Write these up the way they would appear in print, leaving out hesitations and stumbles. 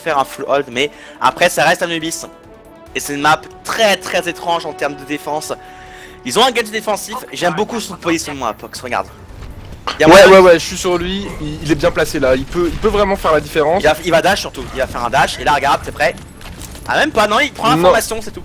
faire un full hold, mais après ça reste Anubis. Et c'est une map très très étrange en termes de défense. Ils ont un gadget défensif, j'aime beaucoup son positionnement à Pox, regarde. Ouais, je suis sur lui, il est bien placé là, il peut vraiment faire la différence. Il va dash surtout, il va faire un dash, et là regarde, c'est prêt. Ah même pas, non, il prend l'information, c'est tout.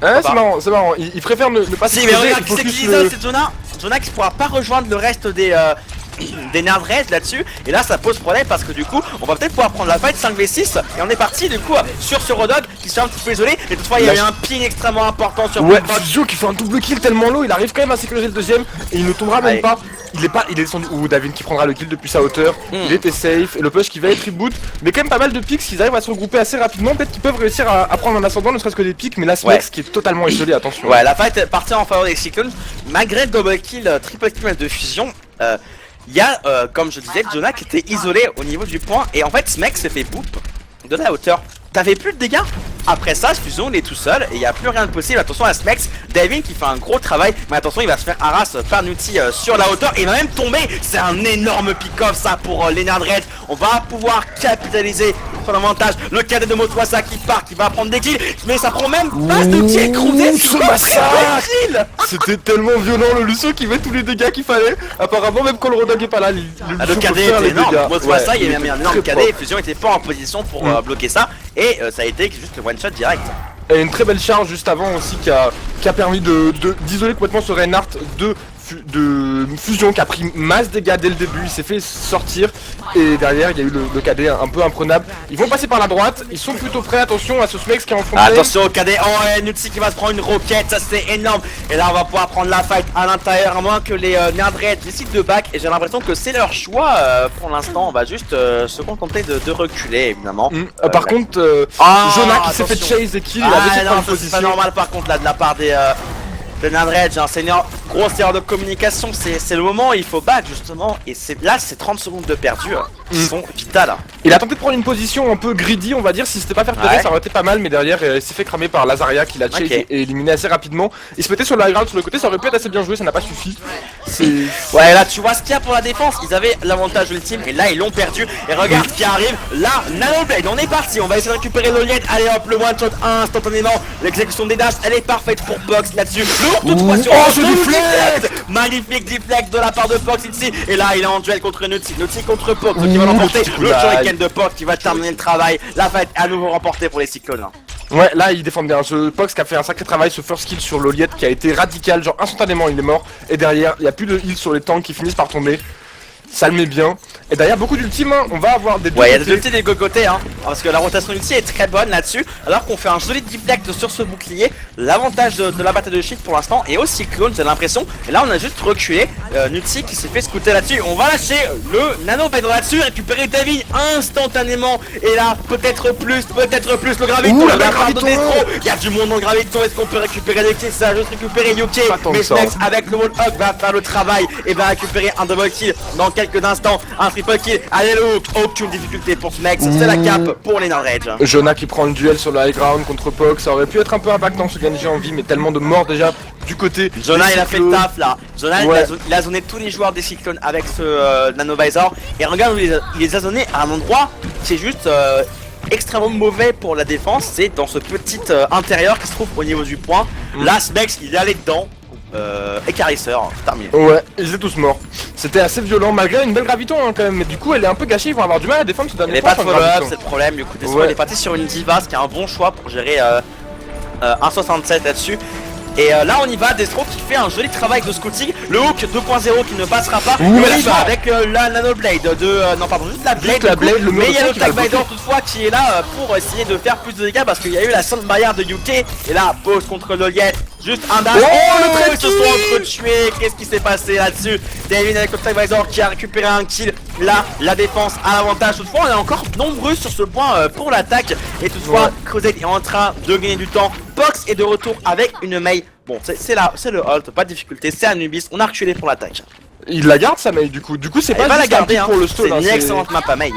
Ouais, c'est marrant, il préfère ne pas si, mais regarde, qui c'est qui l'isole, c'est Jonah. Jonah qui pourra pas rejoindre le reste des Nerdreds là-dessus, et là ça pose problème parce que du coup on va peut-être pouvoir prendre la fight 5v6 et on est parti du coup sur ce Rodog qui se fait un petit peu isolé, et toutefois il y a eu un ping extrêmement important sur Fusion qui fait un double kill tellement low, il arrive quand même à sécuriser le deuxième et il ne tombera même pas. Il est descendu, ou David qui prendra le kill depuis sa hauteur, il était safe, et le push qui va être reboot, mais quand même pas mal de pics, ils arrivent à se regrouper assez rapidement, peut-être qu'ils peuvent réussir à prendre un ascendant, ne serait-ce que des pics, mais là Smex qui est totalement isolé, attention. Ouais, la fight est partie en faveur des Cyclones, malgré le double kill, triple kill de fusion. Il y a, comme je disais, Jonah qui était isolé au niveau du point, et en fait Smex s'est fait boop de la hauteur. T'avais plus de dégâts. Après ça, Fusion il est tout seul et il n'y a plus rien de possible. Attention à Smex, Davin qui fait un gros travail, mais attention il va se faire harass par Nutty sur la hauteur et il va même tomber. C'est un énorme pick-off ça pour Leonard Red. On va pouvoir capitaliser son avantage. Le cadet de Motwasa qui part, qui va prendre des kills, mais ça prend même pas de kill. C'était tellement violent, le Lucio qui met tous les dégâts qu'il fallait. Apparemment même quand le Rodog est pas là, le cadet était énorme. Motwasa il y a même un énorme cadet et Fusion était pas en position pour bloquer ça. Et ça a été juste le one shot direct. Et une très belle charge juste avant aussi qui a permis d'isoler complètement ce Reinhardt de Fusion qui a pris masse dégâts dès le début, il s'est fait sortir et derrière il y a eu le cadet un peu imprenable. Ils vont passer par la droite, ils sont plutôt prêts, attention à ce Smex qui est en fond. Attention au cadet, oh Nutsi qui va se prendre une roquette, ça c'est énorme. Et là on va pouvoir prendre la fight à l'intérieur, à moins que les Nerdreds décident de back. Et j'ai l'impression que c'est leur choix pour l'instant, on va juste se contenter de reculer évidemment. Par contre, Jonah qui s'est fait chase et kill, il avait cette position. C'est pas normal par contre là de la part des Nerdreds, un seigneur, grosse erreur de communication, c'est le moment où il faut back justement, et là c'est 30 secondes de perdu qui sont vitales. Il a tenté de prendre une position un peu greedy on va dire, si c'était pas faire ça aurait été pas mal, mais derrière il s'est fait cramer par Lazaria qui l'a chase et éliminé assez rapidement. Il se mettait sur le high ground sur le côté, ça aurait pu être assez bien joué, ça n'a pas suffi. Ouais là tu vois ce qu'il y a pour la défense, ils avaient l'avantage ultime et là ils l'ont perdu. Et regarde ce qui arrive, là Nanoblade, on est parti, on va essayer de récupérer l'Oliette, allez hop le one shot instantanément, l'exécution des dash elle est parfaite pour Pox là-dessus. Toutefois sur magnifique deflect de la part de Pox ici. Et là il est en duel contre Nutty, Nutty contre Pox, donc il va l'emporter. Le shuriken de Pox qui va terminer le travail. La fight est à nouveau remportée pour les Cyclones. Ouais là il défend bien, ce Pox qui a fait un sacré travail, ce first kill sur l'Oliette qui a été radical, genre instantanément il est mort. Et derrière il n'y a plus de heal sur les tanks qui finissent par tomber. Ça le met bien. Et derrière beaucoup d'ultimes, on va avoir des deux il y a des ultimes des deux côtés parce que la rotation ulti est très bonne là-dessus. Alors qu'on fait un joli deflect sur ce bouclier. L'avantage de la bataille de shift pour l'instant et aussi clone j'ai l'impression. Et là on a juste reculé Nutty qui s'est fait scouter là-dessus. On va lâcher le nano là-dessus, récupérer David instantanément. Et là peut-être plus le graviton. Il y a du monde dans le graviton. Est-ce qu'on peut récupérer les kills? Ça va juste récupérer Yuki. Mais Smex avec le wall hug va faire le travail et va récupérer un double kill dans quelques instants, un triple kill. Allez le hook, aucune difficulté pour Smex, c'est la cape pour les Nordreds. Jonah qui prend le duel sur le high ground contre Pox, ça aurait pu être un peu impactant ce Genji en vie, mais tellement de morts déjà du côté. Jonah il a fait le taf là, Jonah il a zoné tous les joueurs des Cyclones avec ce Nanovisor. Et regarde où il les a zonés à un endroit qui est juste extrêmement mauvais pour la défense, c'est dans ce petit intérieur qui se trouve au niveau du point. Là Smex il est allé dedans. Écarisseur, terminé. Ouais, ils étaient tous morts. C'était assez violent, malgré une belle graviton quand même. Mais du coup, elle est un peu gâchée, ils vont avoir du mal à défendre ce dernier. Il n'est pas de follow-up, c'est le problème. Du coup, il est parti sur une Diva, ce qui est un bon choix pour gérer 1.67 là-dessus. Et là on y va, Destro qui fait un joli travail de scouting. Le hook 2.0 qui ne passera pas. On y va avec la Nanoblade non pardon, juste la Blade, mais il y a le Tag Bider toutefois qui est là pour essayer de faire plus de dégâts parce qu'il y a eu la Sound Barrière de UK. Et là, pause contre l'Oliette, juste un dash. Ils se sont entretués, qu'est-ce qui s'est passé là-dessus? David avec le Tag Bider qui a récupéré un kill. Là, la défense a l'avantage. Toutefois, on est encore nombreux sur ce point pour l'attaque. Et toutefois, Crozet est en train de gagner du temps. Pox est de retour avec une Mei. Bon, c'est le hold, pas de difficulté, c'est Anubis, on a reculé pour l'attaque. Il la garde sa Mei du coup c'est pas la garder pour le stall. C'est une excellente map à Mei.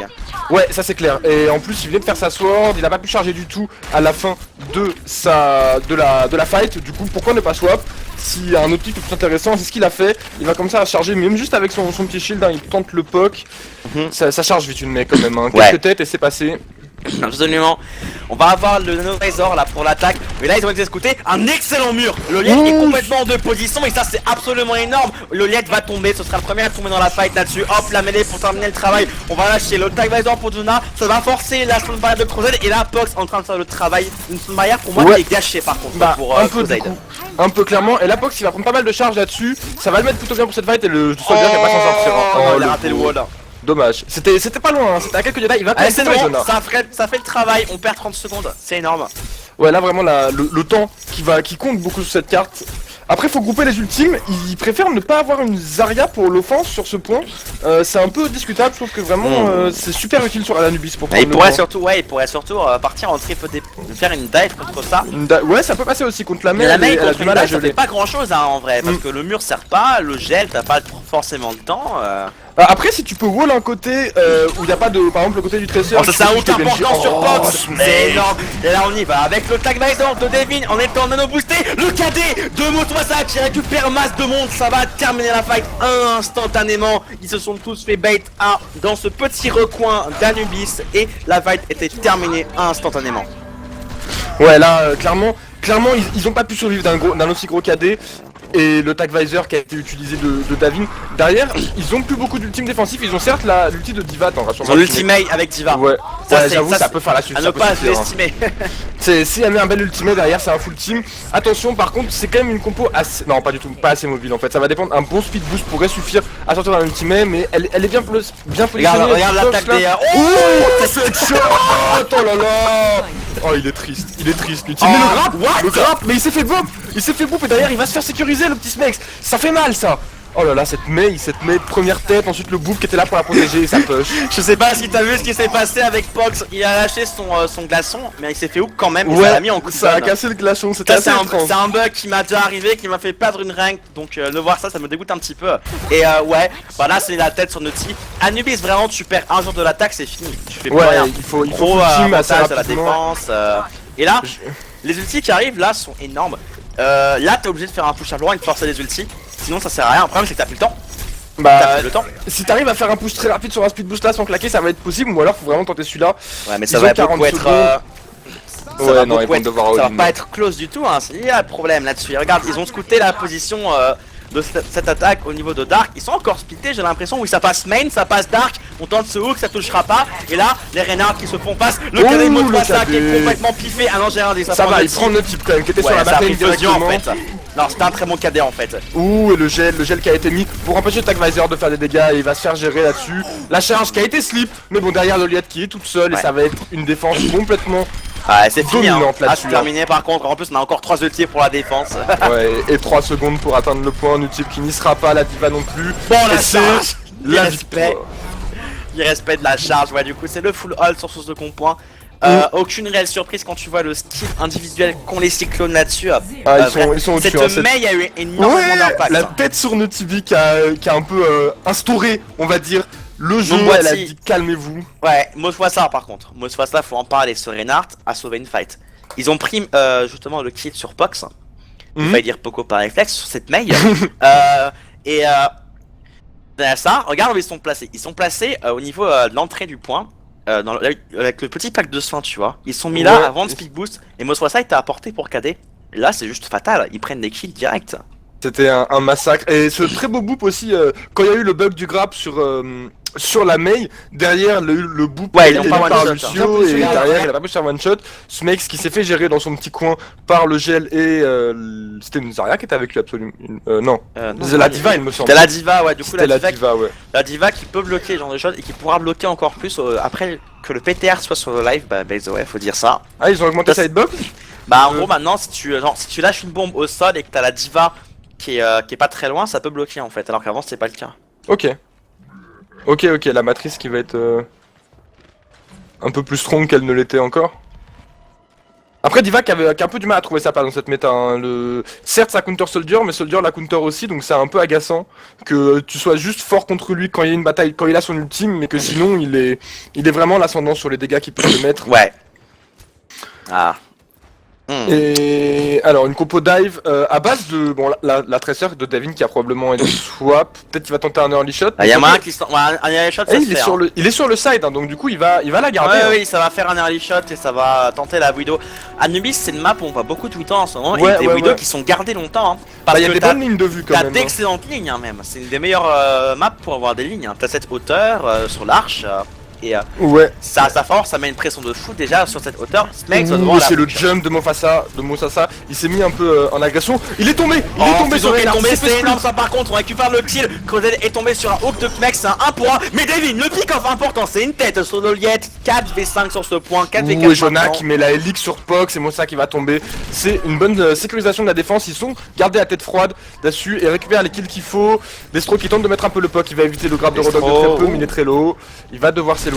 Ouais, ça c'est clair. Et en plus, il vient de faire sa sword, il a pas pu charger du tout à la fin de la fight. Du coup, pourquoi ne pas swap? S'il y a un autre truc plus intéressant, c'est ce qu'il a fait. Il va commencer à charger, même juste avec son petit shield, il tente le poke. Ça charge vite une Mei quand même, quelques têtes et c'est passé. Absolument. On va avoir le Nano Razor là pour l'attaque. Mais là ils ont été scoutés. Un excellent mur. Le Liet est complètement en deux positions et ça c'est absolument énorme. Le Liet va tomber. Ce sera le premier à tomber dans la fight là-dessus. Hop, la mêlée pour terminer le travail. On va lâcher le Tag Razor pour Juna. Ça va forcer la Stone Barrier de Crozed. Et là Pox en train de faire le travail. Une Stone Barrier pour moi qui est gâchée par contre. Pour un peu Crozed. Un peu clairement. Et là Pox il va prendre pas mal de charges là-dessus. Ça va le mettre plutôt bien pour cette fight et le soldier qui va pas s'en sortir. Oh, il a raté le wall. Dommage, c'était pas loin, hein. C'était à quelques détails, il va Allez, c'est bon, Jonah. ça fait le travail, on perd 30 secondes, c'est énorme. Ouais là vraiment le temps qui compte beaucoup sur cette carte. Après faut grouper les ultimes, ils préfèrent ne pas avoir une Zarya pour l'offense sur ce point. C'est un peu discutable, je trouve que vraiment c'est super utile sur Anubis pour prendre il pourrait surtout partir en triple faire une dive contre ça. Ouais ça peut passer aussi contre la Mais mer, la main elle a contre du une mal à dive ça fait geler. pas grand chose hein, en vrai, parce que le mur sert pas, le gel t'as pas forcément le temps. Après si tu peux wall un côté où y a pas de, par exemple le côté du tresseur. Oh, ça c'est un hook important sur Pox, mais c'est énorme. Et là on y va avec le tag Visor de Devin en étant nano boosté. Le KD de Motoasa qui récupère masse de monde, ça va terminer la fight instantanément. Ils se sont tous fait bait dans ce petit recoin d'Anubis et la fight était terminée instantanément. Ouais là clairement ils ont pas pu survivre d'un aussi gros KD. Et le Tag Visor qui a été utilisé de Davin. Derrière, ils ont plus beaucoup d'ultimes défensifs. Ils ont certes l'ulti de Diva. Ils ont l'ultimate avec Diva. Ouais, j'avoue, ça peut faire la suite. À ne pas l'estimer. Si elle met un bel ultimate derrière, c'est un full team. Attention, par contre, c'est quand même une compo assez. Non, pas du tout, pas assez mobile en fait. Ça va dépendre. Un bon speed boost pourrait suffire à sortir d'un ultimate, mais elle est bien positionnée. Regarde l'attaque des. Oh, c'est chaud. Oh là là. Oh, il est triste. L'ultimate, le grappe, mais il s'est fait boop. Et derrière, il va se faire sécuriser le petit Smex. Ça fait mal ça. Oh là là, cette Mei première tête, ensuite le boop qui était là pour la protéger, ça push. Je sais pas si t'as vu ce qui s'est passé avec Pox, il a lâché son glaçon, mais il s'est fait hook quand même, et ouais, ça l'a mis en coup de ça a gun. cassé le glaçon, c'était assez étrange. C'est un bug qui m'a déjà arrivé, qui m'a fait perdre une rank, donc de voir ça me dégoûte un petit peu. Et ouais, bah là c'est la tête sur Naughty. Anubis, vraiment tu perds un jour de l'attaque, c'est fini, tu fais plus rien. Il faut team assez rapidement. La défense. Et là, les ultis qui arrivent là sont énormes. Là t'es obligé de faire un push à loin et de forcer les ultis, sinon ça sert à rien. Le problème c'est que t'as plus le temps. Bah, si t'arrives à faire un push très rapide sur un speed boost là sans claquer, ça va être possible, ou alors faut vraiment tenter celui-là. Ouais, mais ça va beaucoup être. Ça va pas être close du tout, hein. Il y a le problème là-dessus. Regarde, ils ont scouté la position de cette attaque au niveau de Dark. Ils sont encore splittés, j'ai l'impression. Oui, ça passe main, ça passe Dark. On tente ce hook, ça touchera pas. Et là, les Reynards qui se font passe. Le KD Motoasa qui est complètement piffé. Ah non, j'ai rien dit. Ça va, il prend le type quand même qui était sur la bataille directement. En fait. Non, c'était un très bon KD en fait. Ouh, et le gel qui a été mis pour empêcher le Tag Visor de faire des dégâts et il va se faire gérer là-dessus. La charge qui a été slip, mais bon, derrière le Liet qui est toute seule et ça va être une défense complètement. Ah, c'est fini, hein. C'est terminé par contre. En plus, on a encore 3 ultis pour la défense. Ouais, et 3 secondes pour atteindre le point. Utile qui n'y sera pas, la Diva non plus. Bon, la charge, la victoire. Il respecte la charge, ouais, du coup, c'est le full hold sur source de compoint. Aucune réelle surprise quand tu vois le skill individuel qu'ont les cyclones là-dessus. Ils sont au-dessus. Cette Mei a eu énormément d'impact. La tête sur Nutibi qui a un peu instauré, on va dire, le jeu. Elle a dit calmez-vous. Ouais, Motoasa par contre. Motoasa, faut en parler. Ce Reinhardt a sauvé une fight. Ils ont pris justement le kill sur Pox. Il fallait dire Poco par réflexe sur cette Mei. Derrière ça, regarde où ils sont placés. Ils sont placés au niveau de l'entrée du point. Avec le petit pack de soins, tu vois. Ils sont mis là avant de speed boost. Et Motoasa était apporté pour KD. Là, c'est juste fatal. Ils prennent des kills direct. C'était un massacre. Et ce très beau boop aussi, quand il y a eu le bug du grab sur la Mei, derrière le boop ils ont pas par one Lucio et derrière il a pas pu faire one shot. Ce mec qui s'est fait gérer dans son petit coin par le gel et c'était une Zarya qui était avec lui absolument. Non, c'est la Diva il me semble. C'était la Diva, ouais, du coup la Diva, ouais. La Diva qui peut bloquer ce genre de choses et qui pourra bloquer encore plus après que le PTR soit sur le live, bah ouais, faut dire ça. Ah, ils ont augmenté sa hitbox. Bah en gros maintenant si tu lâches une bombe au sol et que t'as la Diva qui est pas très loin, ça peut bloquer en fait, alors qu'avant c'était pas le cas. Ok, la matrice qui va être un peu plus strong qu'elle ne l'était encore. Après Diva qui a un peu du mal à trouver sa place dans cette méta, hein. Certes ça counter Soldier, mais Soldier la counter aussi, donc c'est un peu agaçant que tu sois juste fort contre lui quand il y a une bataille, quand il a son ultime, mais que sinon il est vraiment l'ascendant sur les dégâts qu'il peut se mettre. Ouais. Ah. Et alors une compo dive à base de bon la Tracer de Davin qui a probablement été swap, peut-être qu'il va tenter un early shot. Il y a moyen qu'il un early shot, ça se fait, il est sur le side, hein, donc du coup il va la garder. Oui, ça va faire un early shot et ça va tenter la Widow. Anubis, c'est une map où on voit beaucoup de Widow en ce moment, et des Widow qui sont gardées longtemps. Hein, parce que y a des bonnes lignes de vue quand même. T'as d'excellentes lignes hein, même, c'est une des meilleures maps pour avoir des lignes. Hein. T'as cette hauteur sur l'arche. Et ça force, ça met une pression de fou déjà sur cette hauteur. Smex c'est le jump de Mofasa, il s'est mis un peu en agression. Il est tombé, c'est énorme ça par contre, on récupère le kill. Crozet est tombé sur un hook de Smex, c'est un 1 pour 1. Mais Davin, le pick-off important, c'est une tête sur Loliette, 4v5 sur ce point, 4v4. Et Jonah qui met la Helix sur Pox, c'est Mossa qui va tomber. C'est une bonne sécurisation de la défense, ils sont gardés à tête froide là-dessus et récupèrent les kills qu'il faut. Destro qui tente de mettre un peu le Poc, il va éviter le grab de Rodog de très peu, mais il est très low. Il va devoir s'éloigner.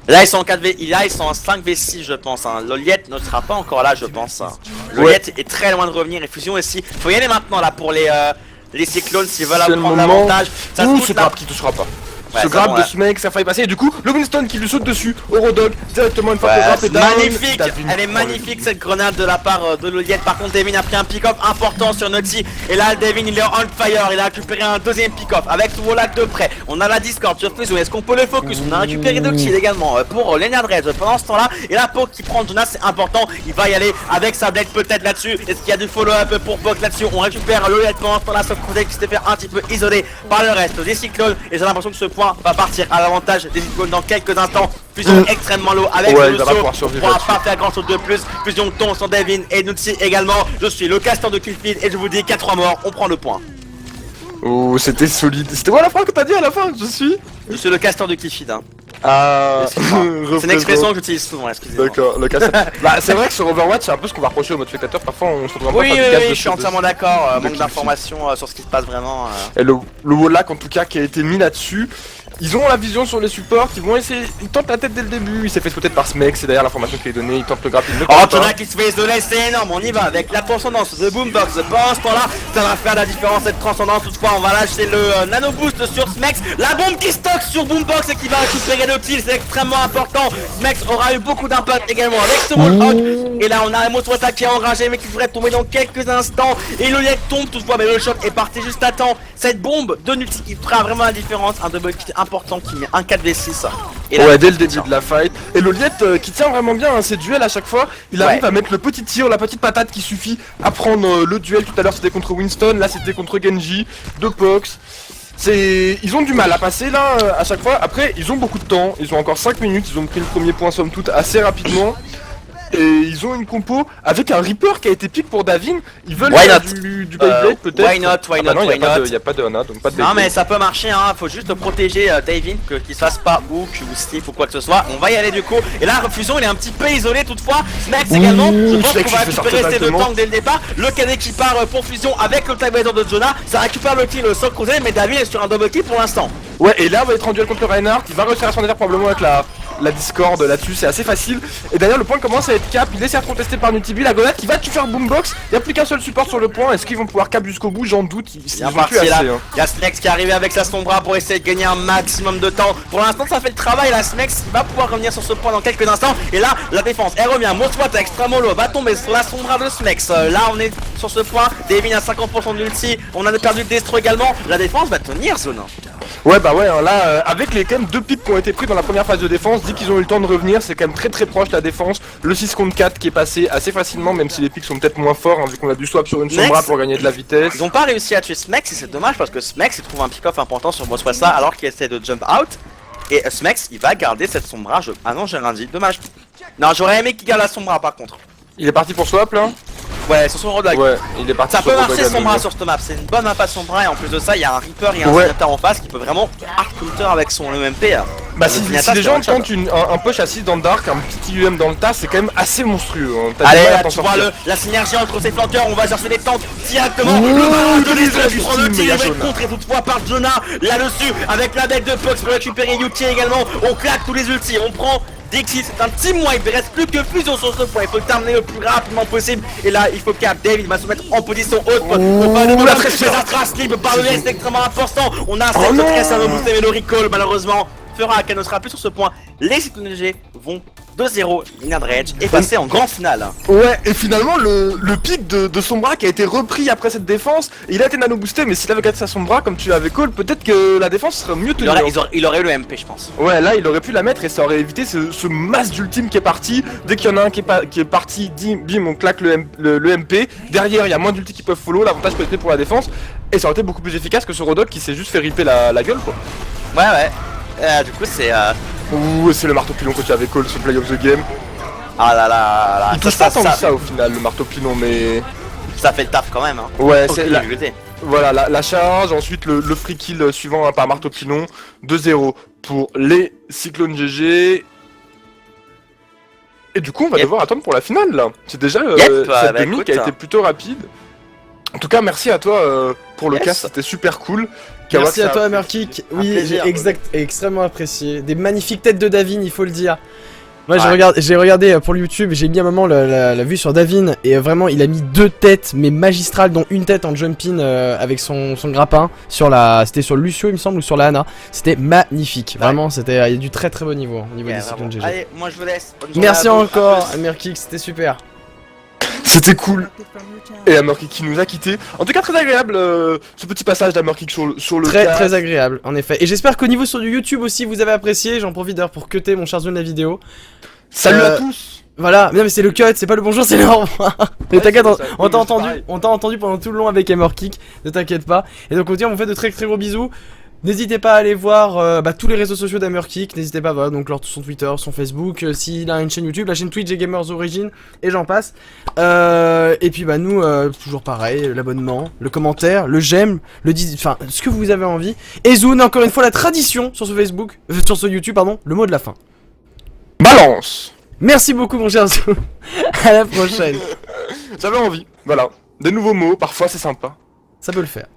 Là ils sont en 4v, là ils sont en 5v6 je pense, hein. Loliette ne sera pas encore là je pense. Loliette est très loin de revenir et Fusion aussi. Faut y aller maintenant là pour les cyclones s'ils veulent prendre l'avantage. Ce grab qui touchera pas. Ce grab de Smex, ça faille passer et du coup le Winston qui lui saute dessus au Rodog directement une fois que le grab est down. Magnifique, elle est magnifique cette grenade de la part de Loliette. Par contre Davin a pris un pick-off important sur Naughty. Et là Davin il est on fire, il a récupéré un deuxième pick-off avec ce Wallach de près. On a la Discord sur Fusion, est-ce qu'on peut le focus? On a récupéré 2 kills également pour Lanyard Red pendant ce temps là. Et là Poke qui prend Jonas, c'est important, il va y aller avec sa blade peut-être là-dessus. Est-ce qu'il y a du follow-up pour Poke là-dessus? On récupère Loliette pendant ce temps là, sauf qu'on qui s'était fait un petit peu isolé par le reste des cyclones. Et j'ai l'impression que ce point va partir à l'avantage des cyclones dans quelques instants. Fusion extrêmement low avec le saut, on pourra pas faire grand chose de plus. Fusion tombe sur Davin et Naughty également. Je suis le casteur de Killfield et je vous dis qu'à 3 morts, on prend le point. Oh, c'était solide. C'était quoi la phrase que t'as dit à la fin? Je suis le casteur de Killfield. Hein. Ah, c'est une expression que j'utilise souvent, excusez-moi. D'accord, le casteur. Bah, c'est vrai que sur Overwatch, c'est un peu ce qu'on va reprocher au mode spectateur. Parfois, on se retrouve un peu je suis entièrement d'accord. Manque d'informations sur ce qui se passe vraiment. Et le Wallach, en tout cas, qui a été mis là-dessus. Ils ont la vision sur les supports, ils vont essayer, ils tentent la tête dès le début, il s'est fait peut-être par Smex, c'est derrière l'information qui est donnée, ils tentent le grab, il ne Oh, Jonah qui se fait isoler, c'est énorme, on y va avec la transcendance de Boombox. Pendant ce temps-là, ça va faire la différence cette transcendance. Toutefois, on va lâcher le nano boost sur Smex, la bombe qui stocke sur Boombox et qui va récupérer le kill, c'est extrêmement important. Smex aura eu beaucoup d'impact également avec ce wallhog. Et là, on a un Moswata qui est enragé, mais qui devrait tomber dans quelques instants. Et Loliette tombe toutefois, mais le choc est parti juste à temps. Cette bombe de Naughty qui fera vraiment la différence, un double kill important qui met un 4v6. Et là, dès le début de la fight. Et Loliette qui tient vraiment bien ses duels à chaque fois. Il arrive à mettre le petit tir, la petite patate qui suffit à prendre le duel. Tout à l'heure c'était contre Winston, là c'était contre Genji, de Pox. Ils ont du mal à passer là à chaque fois. Après ils ont beaucoup de temps, ils ont encore 5 minutes, ils ont pris le premier point somme toute assez rapidement. Et ils ont une compo avec un Reaper qui a été pick pour Davin. Ils veulent du Beyblade peut-être. Why not, why not. Il n'y a pas de Hana, donc pas de Beyblade. Non mais ça peut marcher, hein. Faut juste protéger Davin, qu'il se fasse pas hook ou slip ou quoi que ce soit. On va y aller du coup. Et là Fusion il est un petit peu isolé toutefois. Smex également. Je pense qu'on va récupérer ces deux tanks dès le départ. Le cadet qui part pour Fusion avec le Tiebreaker de Jonah. Ça récupère le kill sur Crozet, mais Davin est sur un double kill pour l'instant. Ouais, et là on va être en duel contre Reinhardt. Il va réussir à s'en défaire probablement avec la Discord là-dessus, c'est assez facile. Et d'ailleurs le point commence à être cap, il est certes contesté par Nutibi, la grenade qui va tuer faire Boombox. Il n'y a plus qu'un seul support sur le point, est-ce qu'ils vont pouvoir cap jusqu'au bout? J'en doute, ils vont plus assez. Il y a Smex qui est arrivé avec sa sombra pour essayer de gagner un maximum de temps. Pour l'instant ça fait le travail, la Smex va pouvoir revenir sur ce point dans quelques instants. Et là la défense elle revient, Moswat extrêmement low va tomber sur la sombra de Smex. Là on est sur ce point, Davin à 50% d'ulti, on a perdu le Destro également. La défense va tenir zone. Ouais bah ouais, hein, là avec les quand même 2 pics qui ont été pris dans la première phase de défense, dès qu'ils ont eu le temps de revenir, c'est quand même très proche la défense. Le 6 contre 4 qui est passé assez facilement, même si les pics sont peut-être moins forts, hein, vu qu'on a du swap sur une sombra pour gagner de la vitesse. Ils ont pas réussi à tuer Smex et c'est dommage parce que Smex il trouve un pick-off important sur Moswata alors qu'il essaie de jump out. Et Smex il va garder cette sombra. Ah non j'ai rien dit, dommage. Non j'aurais aimé qu'il garde la sombra par contre. Il est parti pour swap là? Ouais, sur son roadblock. Ouais, il est parti. Ça peut marcher Sombra sur cette map, c'est une bonne map à Sombra et en plus de ça, il y a un Reaper et un Zenyatta en face qui peut vraiment hard counter avec son UMP. Bah si les gens tentent un push à 6 dans le dark, un petit UM dans le tas, c'est quand même assez monstrueux. Hein. Allez, là, tu vois la synergie entre ces flanqueurs, on va chercher les tanks directement. Le barrage de l'Israël qui prend le tir, il va être contré toutefois par Jonah là-dessus avec la deck de Pox pour récupérer Yuki également. On claque tous les ultis, on prend des kills, c'est un team wipe, il reste plus que Fusion sur ce point, il faut le terminer le plus rapidement possible. Et là il faut cap, David va se mettre en position haute. On va de la trace libre par le S extrêmement important. On a cette tresse à nous booster mais le recall malheureusement fera qu'elle ne sera plus sur ce point. Les cyclones vont 2-0, Lignard Rage est passé en grand finale. Ouais, et finalement le pic de Sombra qui a été repris après cette défense, il a été nano boosté, mais s'il avait gardé sa Sombra comme tu l'avais call, peut-être que la défense serait mieux tenue. Il aurait eu le MP, je pense. Ouais, là il aurait pu la mettre et ça aurait évité ce masse d'ultime qui est parti. Dès qu'il y en a un qui est parti, bim, on claque le MP. Derrière, il y a moins d'ulti qui peuvent follow, l'avantage peut être pour la défense. Et ça aurait été beaucoup plus efficace que ce Rodok qui s'est juste fait ripper la gueule, quoi. Ouais. Du coup, c'est. Ouh, c'est le marteau pilon que tu avais call sur Play of the Game. Ah là. Il touche pas tant que ça au final, le marteau pilon, mais. Ça fait le taf quand même, hein. Ouais, c'est la... Voilà, la charge, ensuite le free kill suivant hein, par marteau pilon. 2-0 pour les Cyclones GG. Et du coup, on va devoir attendre pour la finale là. C'est déjà cette demi qui a été plutôt rapide. En tout cas, merci à toi pour le cast, c'était super cool. Merci à toi, Hammerkick. Oui, j'ai extrêmement apprécié. Des magnifiques têtes de Davin, il faut le dire. Moi, j'ai regardé pour le YouTube, j'ai mis un moment la vue sur Davin et vraiment, il a mis 2 têtes, mais magistrales, dont une tête en jump-in avec son grappin c'était sur Lucio, il me semble, ou sur la Ana. C'était magnifique. Vraiment, il y a du très bon niveau au niveau des Cyclones GG. Allez, moi je vous laisse. Merci encore, Hammerkick, c'était super. C'était cool. Et Hammerkick qui nous a quittés. En tout cas, très agréable ce petit passage d'Hammerkick sur le cast. Très agréable, en effet. Et j'espère qu'au niveau sur du YouTube aussi, vous avez apprécié. J'en profite d'ailleurs pour cutter mon Charzone la vidéo. Salut à tous. Voilà, non mais c'est le cut, c'est pas le bonjour, c'est le au revoir. Mais t'inquiète, on t'a entendu pendant tout le long avec Hammerkick, ne t'inquiète pas. Et donc on vous fait de très gros bisous. N'hésitez pas à aller voir tous les réseaux sociaux d'Hammerkick, n'hésitez pas, voilà, donc son Twitter, son Facebook, s'il a une chaîne YouTube, la chaîne Twitch des Gamers Origin, et j'en passe. Et puis nous, toujours pareil, l'abonnement, le commentaire, le j'aime, enfin, ce que vous avez envie. Et Zoun, encore une fois, la tradition sur ce Facebook, sur ce YouTube, pardon, le mot de la fin. Balance. Merci beaucoup mon cher Zoun, à la prochaine. J'avais envie, voilà, des nouveaux mots, parfois c'est sympa. Ça peut le faire.